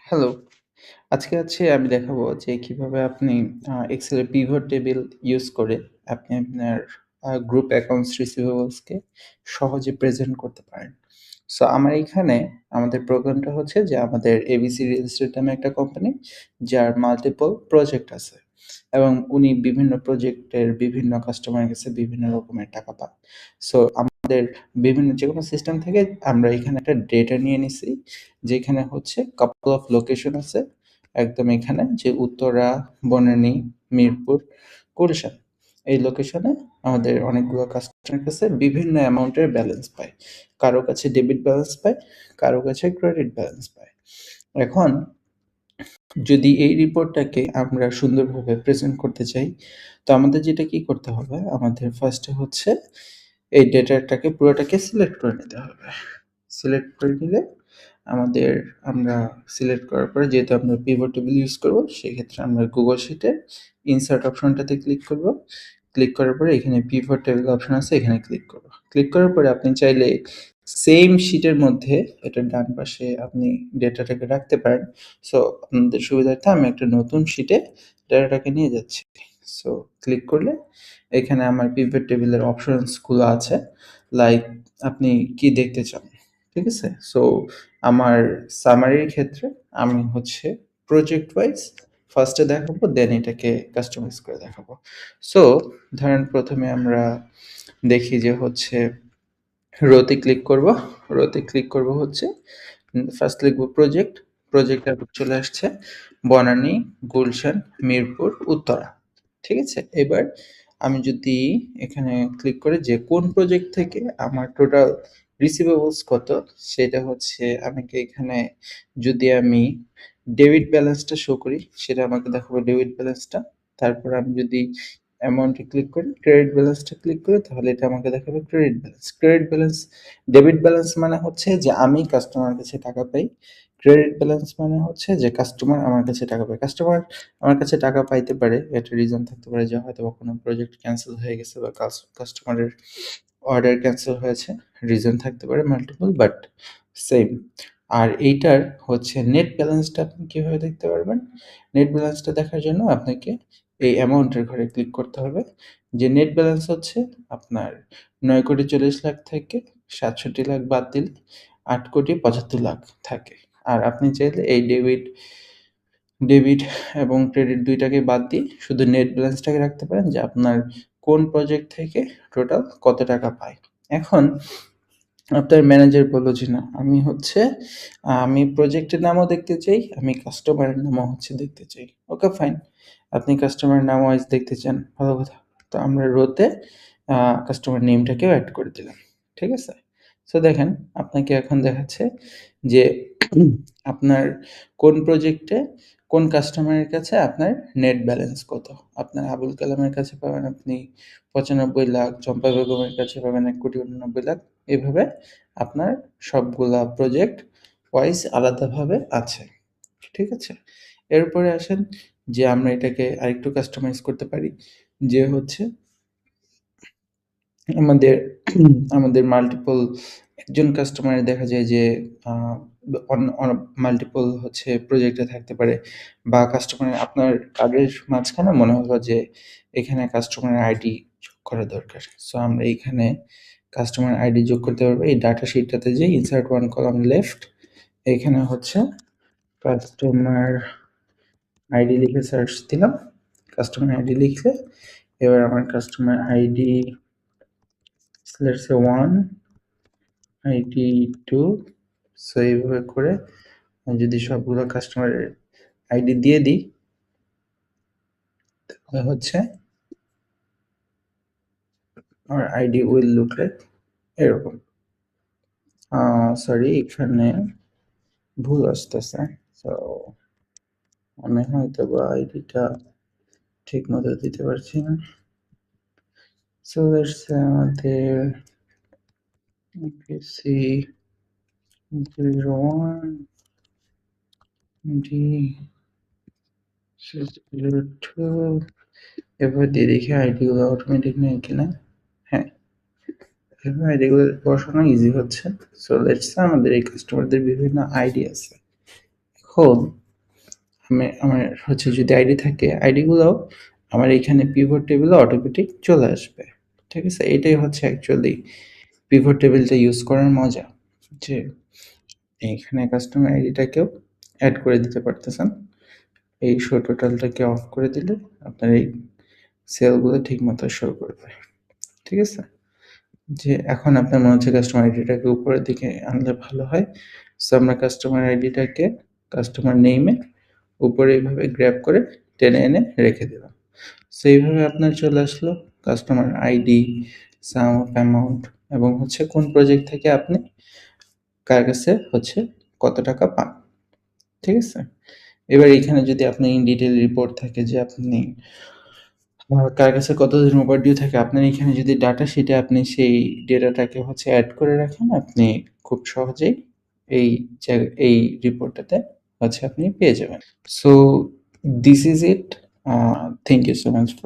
Hello. আজকে আমি দেখাবো যে কিভাবে আপনি Excel এর পিভট টেবিল ইউজ করে আপনি আপনার গ্রুপ অ্যাকাউন্টস রিসিভেবলস কে সহজে প্রেজেন্ট করতে পারেন। সো আমার এইখানে আমাদের প্রোগ্রামটা হচ্ছে যে আমাদের এবিসি রিয়েল এস্টেট নামে একটা কোম্পানি যার মাল্টিপল প্রজেক্ট আছে এবং উনি বিভিন্ন প্রজেক্টের বিভিন্ন কাস্টমারের কাছে বিভিন্ন রকমের টাকা পায়। সো আমাদের বিভিন্ন যেকোনো সিস্টেম থেকে আমরা এখানে একটা ডেটা নিয়ে নিছি, যেখানে হচ্ছে couple of লোকেশন আছে। একদম এখানে যে উত্তরা, বনানী, মিরপুর, গুলশান। এই লোকেশনে আমাদের অনেকগুলো কাস্টমারের কাছে বিভিন্ন অ্যামাউন্টের ব্যালেন্স পায়। কারো কাছে ডেবিট ব্যালেন্স পায়, কারো কাছে ক্রেডিট ব্যালেন্স পায়। এখন যদি এই রিপোর্টটাকে আমরা সুন্দরভাবে প্রেজেন্ট করতে চাই, তো আমাদের যেটা কি করতে হবে, আমাদের ফার্স্টে হচ্ছে এই ডেটাটাকে পুরোটাকে সিলেক্ট করে নিতে হবে। সিলেক্ট করে নিলে আমাদের আমরা সিলেক্ট করার পরে যেহেতু আমরা পিভট টেবিল ইউজ করব, সেক্ষেত্রে আমরা গুগল শিটে ইনসার্ট অপশনটাতে ক্লিক করব। ক্লিক করার পরে এখানে পিভট টেবিল অপশন আছে, এখানে ক্লিক করব। ক্লিক করার পরে আপনি চাইলে সেম শিটের মধ্যে এটার ডান পাশে আপনি ডেটাটাকে রাখতে পারেন। সো আপনাদের সুবিধার্থে আমি একটা নতুন শিটে ডেটাটাকে নিয়ে যাচ্ছি। সো ক্লিক করলে এখানে আমার পিভট টেবিলের অপশনসগুলো আছে। লাইক আপনি কি দেখতে চান, ঠিক আছে? সো আমার সামারির ক্ষেত্রে আমি হচ্ছে প্রজেক্ট ওয়াইজ ফার্স্টে দেখাবো, দেন এটাকে কাস্টমাইজ করে দেখাবো। সো ধরেন প্রথমে আমরা দেখি যে হচ্ছে রোতে ক্লিক করব। রোতে ক্লিক করব হচ্ছে ফার্স্ট লিখব প্রজেক্ট। প্রজেক্টে চলে আসছে বনানী, গুলশান, মিরপুর, উত্তরা। ঠিক আছে? এবার আমি যদি এখানে ক্লিক করি যে কোন প্রজেক্ট থেকে আমার টোটাল রিসিভেবলস কত, সেটা হচ্ছে আমাকে এখানে যদি আমি ডেবিট ব্যালেন্সটা শো করি, সেটা আমাকে দেখাবে ডেবিট ব্যালেন্সটা। তারপর আমি যদি অ্যামাউন্টে ক্লিক করি, ক্রেডিট ব্যালেন্সটা ক্লিক করি, তাহলে এটা আমাকে দেখাবে credit balance. Credit balance, debit balance মানে হচ্ছে যে আমি কাস্টমারের কাছে টাকা পাই। ক্রেডিট ব্যালেন্স মানে হচ্ছে যে কাস্টমার আমার কাছে টাকা পায়। কাস্টমার আমার কাছে টাকা পাইতে পারে, একটা রিজন থাকতে পারে যে হয়তোবা কোনো প্রজেক্ট ক্যানসেল হয়ে গেছে বা কাস্টমারের অর্ডার ক্যানসেল হয়েছে। রিজন থাকতে পারে মাল্টিপল, বাট সেম। আর এইটার হচ্ছে নেট ব্যালেন্সটা আপনি কিভাবে দেখতে পারবেন? নেট ব্যালেন্সটা দেখার জন্য আপনাকে এই অ্যামাউন্টের ঘরে ক্লিক করতে হবে। যে নেট ব্যালেন্স হচ্ছে আপনার 9,40,00,000 থেকে 67,00,000 বাদ দিলে 8,75,00,000 থাকে। আর আপনি চাইলে এই ডেবিট এবং ক্রেডিট ২ টাকে বাদ দিয়ে শুধু নেট ব্যালেন্সটাকে রাখতে পারেন, যে আপনার কোন প্রজেক্ট থেকে টোটাল কত টাকা পায়। এখন আপনার ম্যানেজার বলল যে না, আমি হচ্ছে আমি প্রজেক্টের নামও দেখতে চাই, আমি কাস্টমারের নামও হচ্ছে দেখতে চাই। Okay fine. আপনি কাস্টমারের নাম ওয়াইজ দেখতে চান, ভালো কথা। তো আমরা রোতে কাস্টমার নেমটাকেও এড করে দিলাম। ঠিক আছে? সো দেখেন আপনাকে এখন দেখাচ্ছে যে আপনার কোন প্রজেক্টে কোন কাস্টমারের কাছে আপনার নেট ব্যালেন্স কত। আপনার আবুল কালামের কাছে পাবেন আপনি ৯৫,০০,০০০, চম্পা বেগমের কাছে পাবেন ১,৮৯,০০,০০০। এভাবে আপনার সবগুলা প্রজেক্ট ওয়াইজ আলাদাভাবে আছে। ঠিক আছে? এরপরে আসেন যে আমরা এটাকে আরেকটু কাস্টমাইজ করতে পারি। যে হচ্ছে আমাদের আমাদের মাল্টিপল একজন কাস্টমারের দেখা যায় যে আ অন অন মাল্টিপল হচ্ছে প্রজেক্টে থাকতে পারে, বা কাস্টমারের আপনার কাজের মাঝখানে মনে হলো যে এখানে কাস্টমারের আইডি যোগ করা দরকার। সো আমরা এইখানে কাস্টমার আইডি যোগ করতে পারবো। এই ডাটা শিটটাতে যেয়ে ইনসার্ট 1 কলাম লেফট, এখানে হচ্ছে কাস্টমার আইডি লিখে সার্চ দিলাম। কাস্টমার আইডি লিখলে এবার আমার customer ID let's say 1, ID 2। So এইভাবে করে যদি সবগুলো কাস্টমারের আইডি দিয়ে দিই, তাহলে হচ্ছে আমার আইডি উইল লুক লাইক এরকম। সরি, এখানে ভুল আসতেছে। সো আমি হয়তোবা আইডিটা ঠিক মতো দিতে পারছি না। সো লেটস সে আমাদের ইউপিএসসি 01 ডি 602 এভাবে দিয়ে দেখি আইডিগুলো অটোমেটিক নেয় কিনা। হ্যাঁ, এভাবে আইডিগুলো বসানো ইজি হচ্ছে। সো লেটস সে আমাদের এই কাস্টমারদের বিভিন্ন আইডি আছে। তখন আমার হচ্ছে যদি আইডি থাকে, আইডিগুলোও আমার এইখানে পিভট টেবিলে অটোমেটিক চলে আসবে। ঠিক আছে? এটাই হচ্ছে অ্যাকচুয়ালি পিভট টেবিলটা ইউজ করার মজা। যে এইখানে কাস্টমার আইডিটাকেও এড করে দিতে পারতেছেন। এই শো টোটালটাকে অফ করে দিলে আপনার এই সেলগুলো ঠিকমতো শো করবে। ঠিক আছে? যে এখন আপনার মনে হচ্ছে কাস্টমার আইডিটাকে উপরের দিকে আনলে ভালো হয়। সো আমরা কাস্টমার আইডিটাকে কাস্টমার নেইমে উপরে এইভাবে গ্র্যাব করে টেনে এনে রেখে দিলাম। সো এইভাবে আপনার চলে আসলো customer ID, some of amount এবং হচ্ছে কোন প্রজেক্ট থেকে আপনি কার কাছে হচ্ছে কত টাকা পান। ঠিক আছে? এবার এইখানে যদি আপনার ইন ডিটেইল রিপোর্ট থাকে যে আপনি কার কাছে কতদিন ওভারডিউ থাকে, আপনার এখানে যদি ডাটা শিটে আপনি সেই ডেটাটাকে হচ্ছে এড করে রাখেন, আপনি খুব সহজেই এই এই রিপোর্টটাতে হচ্ছে আপনি পেয়ে যাবেন। So this is it. Thank you so much for